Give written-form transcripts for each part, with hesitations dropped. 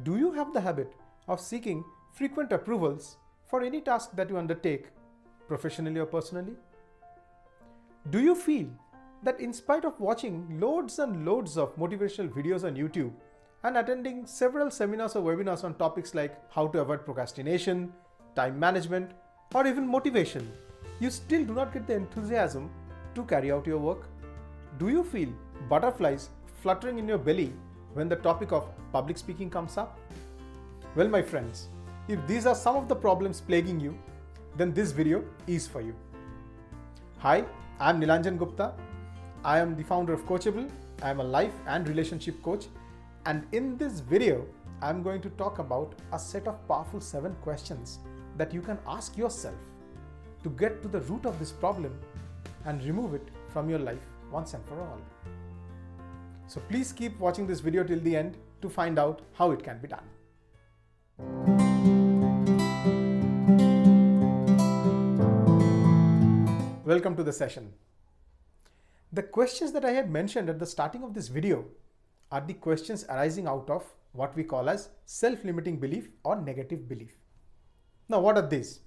Do you have the habit of seeking frequent approvals for any task that you undertake, professionally or personally? Do you feel that in spite of watching loads and loads of motivational videos on YouTube and attending several seminars or webinars on topics like how to avoid procrastination, time management, or even motivation, you still do not get the enthusiasm to carry out your work? Do you feel butterflies fluttering in your belly when the topic of public speaking comes up? Well, my friends, if these are some of the problems plaguing you, then this video is for you. Hi, I am Nilanjan Gupta. I am the founder of Coachable. I am a life and relationship coach. And in this video, I am going to talk about a set of powerful 7 questions that you can ask yourself to get to the root of this problem and remove it from your life once and for all. So please keep watching this video till the end to find out how it can be done. Welcome to the session. The questions that I had mentioned at the starting of this video are the questions arising out of what we call as self-limiting belief or negative belief. Now, what are these?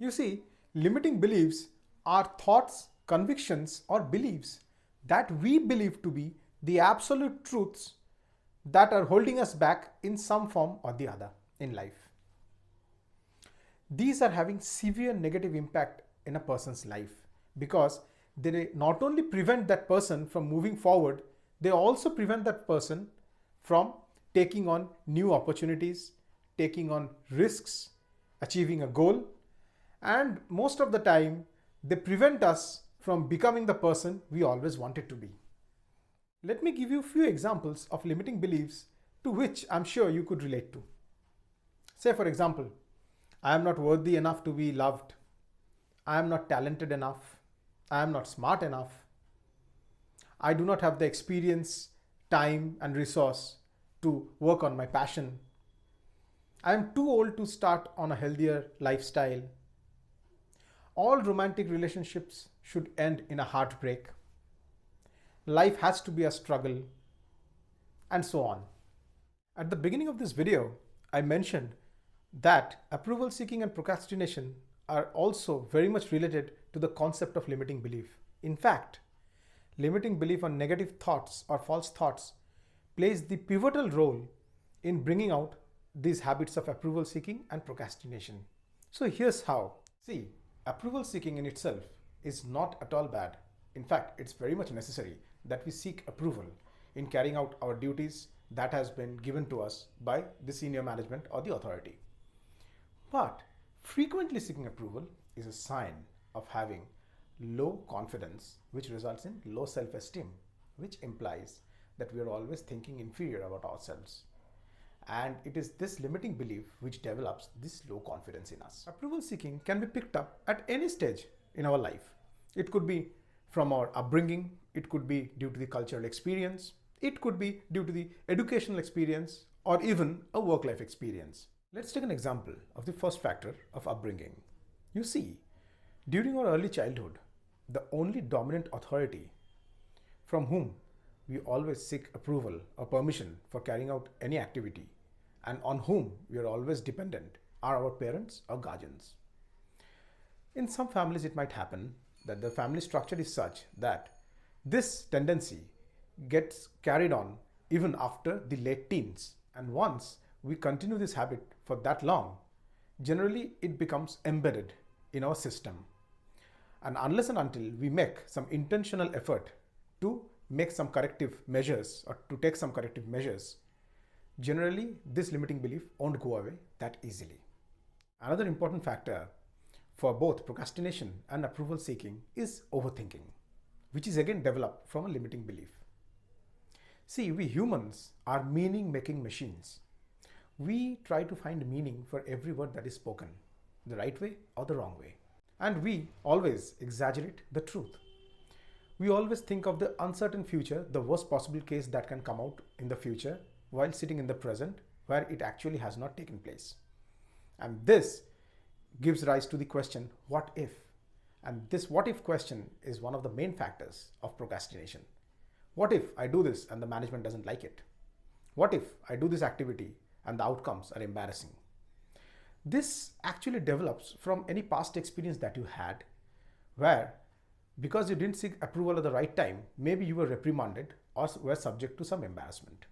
You see, limiting beliefs are thoughts, convictions, or beliefs that we believe to be the absolute truths that are holding us back in some form or the other in life. These are having severe negative impact in a person's life because they not only prevent that person from moving forward, they also prevent that person from taking on new opportunities, taking on risks, achieving a goal, and most of the time they prevent us from becoming the person we always wanted to be. Let me give you a few examples of limiting beliefs to which I'm sure you could relate to. Say, for example, I am not worthy enough to be loved. I am not talented enough. I am not smart enough. I do not have the experience, time, and resource to work on my passion. I am too old to start on a healthier lifestyle. All romantic relationships should end in a heartbreak. Life has to be a struggle, and so on. At the beginning of this video, I mentioned that approval seeking and procrastination are also very much related to the concept of limiting belief. In fact, limiting belief on negative thoughts or false thoughts plays the pivotal role in bringing out these habits of approval seeking and procrastination. So here's how. See, approval seeking in itself is not at all bad. In fact, it's very much necessary that we seek approval in carrying out our duties that has been given to us by the senior management or the authority. But frequently seeking approval is a sign of having low confidence, which results in low self-esteem, which implies that we are always thinking inferior about ourselves. And it is this limiting belief which develops this low confidence in us. Approval seeking can be picked up at any stage in our life. It could be from our upbringing, it could be due to the cultural experience, it could be due to the educational experience, or even a work-life experience. Let's take an example of the first factor of upbringing. You see, during our early childhood, the only dominant authority from whom we always seek approval or permission for carrying out any activity and on whom we are always dependent are our parents or guardians. In some families, it might happen that the family structure is such that this tendency gets carried on even after the late teens. And once we continue this habit for that long, generally it becomes embedded in our system. And unless and until we make some intentional effort to make some corrective measures or to take some corrective measures, generally this limiting belief won't go away that easily. Another important factor for both procrastination and approval seeking is overthinking, which is again developed from a limiting belief. See, we humans are meaning-making machines. We try to find meaning for every word that is spoken, the right way or the wrong way. And we always exaggerate the truth. We always think of the uncertain future, the worst possible case that can come out in the future, while sitting in the present where it actually has not taken place. And this gives rise to the question, what if? And this what if question is one of the main factors of procrastination. What if I do this and the management doesn't like it? What if I do this activity and the outcomes are embarrassing? This actually develops from any past experience that you had where, because you didn't seek approval at the right time, maybe you were reprimanded or were subject to some embarrassment.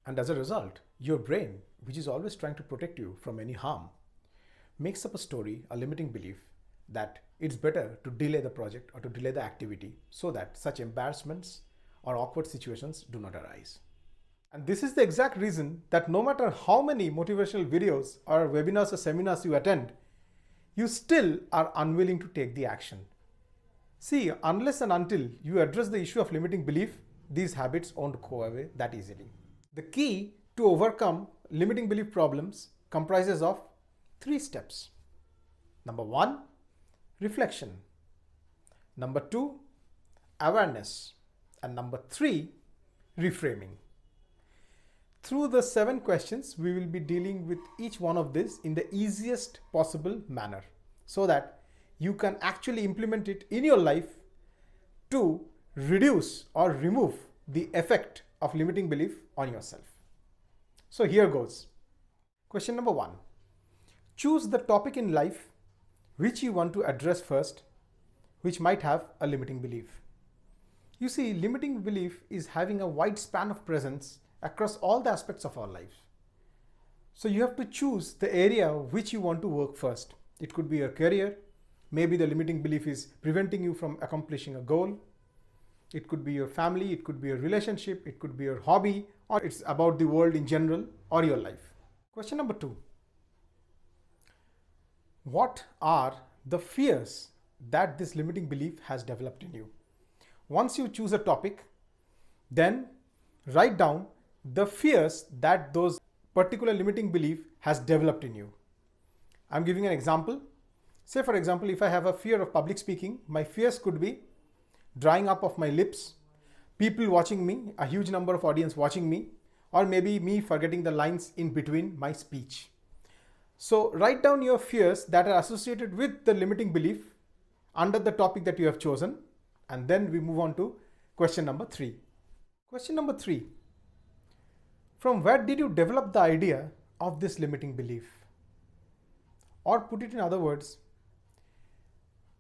And as a result, your brain, which is always trying to protect you from any harm, makes up a story, a limiting belief that it's better to delay the project or to delay the activity so that such embarrassments or awkward situations do not arise. And this is the exact reason that no matter how many motivational videos or webinars or seminars you attend, you still are unwilling to take the action. See, unless and until you address the issue of limiting belief, these habits won't go away that easily. The key to overcome limiting belief problems comprises of 3 steps. Number 1, reflection. Number 2, awareness. And number 3, reframing. Through the 7 questions, we will be dealing with each one of these in the easiest possible manner so that you can actually implement it in your life to reduce or remove the effect of limiting belief on yourself. So here goes. Question number 1. Choose the topic in life which you want to address first, which might have a limiting belief. You see, limiting belief is having a wide span of presence across all the aspects of our life. So you have to choose the area which you want to work first. It could be your career. Maybe the limiting belief is preventing you from accomplishing a goal. It could be your family, it could be your relationship, it could be your hobby, or it's about the world in general or your life. Question number 2. What are the fears that this limiting belief has developed in you? Once you choose a topic, then write down the fears that those particular limiting belief has developed in you. I'm giving an example. Say for example, if I have a fear of public speaking, my fears could be drying up of my lips, people watching me, a huge number of audience watching me, or maybe me forgetting the lines in between my speech. So write down your fears that are associated with the limiting belief under the topic that you have chosen, and then we move on to question number 3. Question number 3. From where did you develop the idea of this limiting belief? Or put it in other words,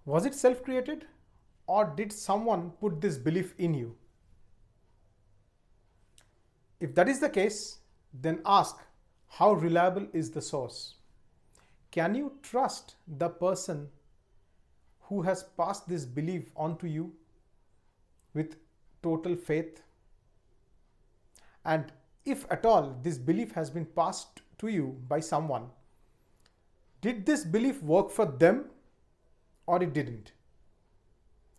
was it self-created or did someone put this belief in you? If that is the case, then ask, how reliable is the source? Can you trust the person who has passed this belief on to you with total faith? And if at all this belief has been passed to you by someone, did this belief work for them or it didn't?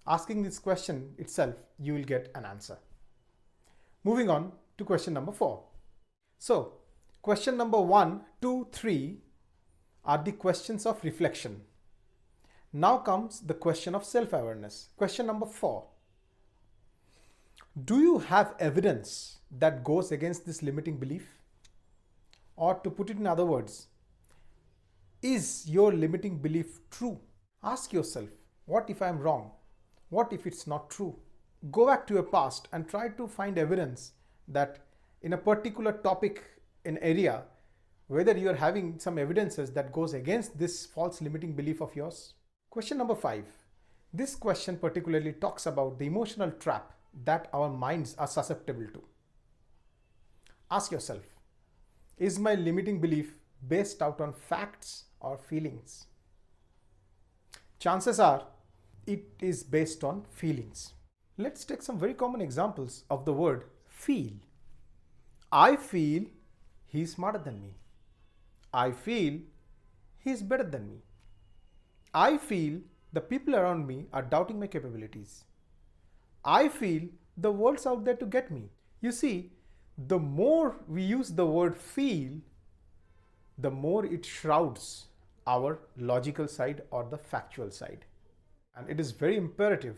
Asking this question itself, you will get an answer. Moving on to question number 4. So, question number 1, 2, 3 are the questions of reflection. Now comes the question of self-awareness. Question number 4. Do you have evidence that goes against this limiting belief? Or to put it in other words, is your limiting belief true? Ask yourself, what if I'm wrong? What if it's not true? Go back to your past and try to find evidence that in a particular topic, an area, whether you are having some evidences that goes against this false limiting belief of yours. Question number 5. This question particularly talks about the emotional trap that our minds are susceptible to. Ask yourself, is my limiting belief based out on facts or feelings? Chances are it is based on feelings. Let's take some very common examples of the word feel. I feel he's smarter than me. I feel he's better than me. I feel the people around me are doubting my capabilities. I feel the world's out there to get me. You see, the more we use the word feel, the more it shrouds our logical side or the factual side. And it is very imperative,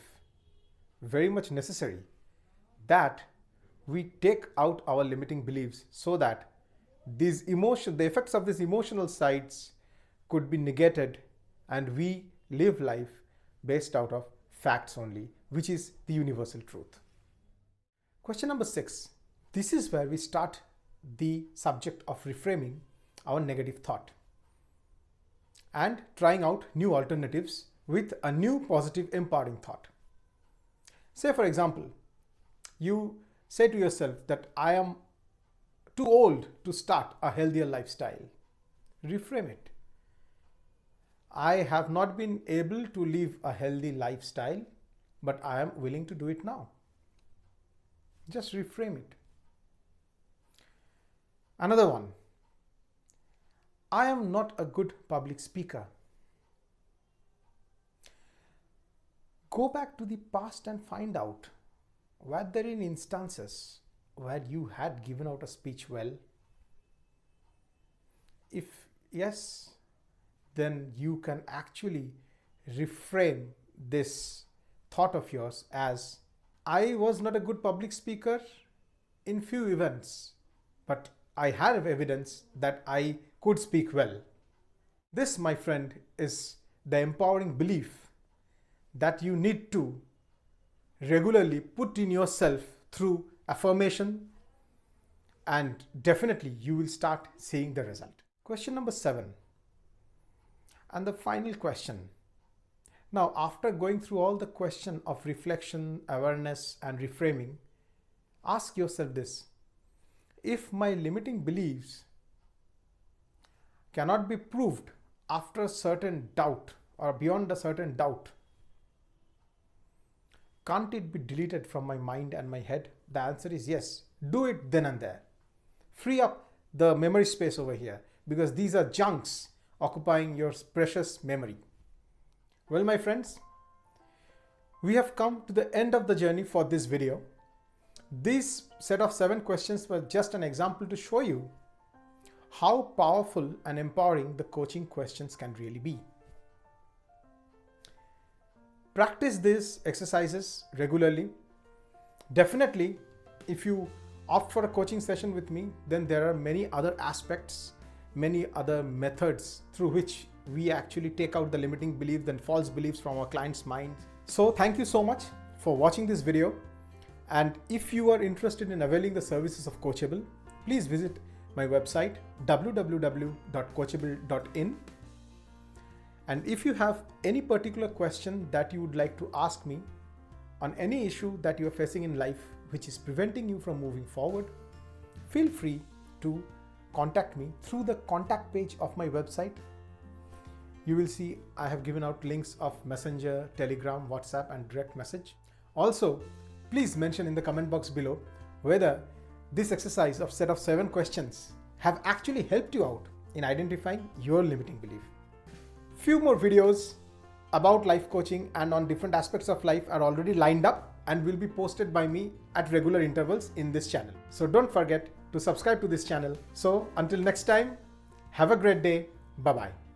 very much necessary that we take out our limiting beliefs so that the effects of these emotional sides could be negated and we live life based out of facts only, which is the universal truth. Question number 6. This is where we start the subject of reframing our negative thought and trying out new alternatives with a new positive empowering thought. Say for example, you say to yourself that I am too old to start a healthier lifestyle. Reframe it. I have not been able to live a healthy lifestyle, but I am willing to do it now. Just reframe it. Another one. I am not a good public speaker. Go back to the past and find out, were there any instances where you had given out a speech well? If yes, then you can actually reframe this thought of yours as, I was not a good public speaker in few events, but I have evidence that I could speak well. This, my friend, is the empowering belief that you need to regularly put in yourself through affirmation, and definitely you will start seeing the result. Question number 7, and the final question. Now, after going through all the question of reflection, awareness, and reframing, ask yourself this: if my limiting beliefs cannot be proved after a certain doubt or beyond a certain doubt, can't it be deleted from my mind and my head? The answer is yes. Do it then and there. Free up the memory space over here, because these are junks occupying your precious memory. Well, my friends, we have come to the end of the journey for this video. This set of 7 questions were just an example to show you how powerful and empowering the coaching questions can really be. Practice these exercises regularly. Definitely, if you opt for a coaching session with me, then there are many other aspects, many other methods through which we actually take out the limiting beliefs and false beliefs from our clients' minds. So thank you so much for watching this video. And if you are interested in availing the services of Coachable, please visit my website www.coachable.in. And if you have any particular question that you would like to ask me on any issue that you are facing in life which is preventing you from moving forward, feel free to contact me through the contact page of my website. You will see I have given out links of Messenger, Telegram, WhatsApp, and direct message. Also, please mention in the comment box below whether this exercise of set of 7 questions have actually helped you out in identifying your limiting belief. Few more videos about life coaching and on different aspects of life are already lined up and will be posted by me at regular intervals in this channel. So don't forget to subscribe to this channel. So until next time, have a great day. Bye-bye.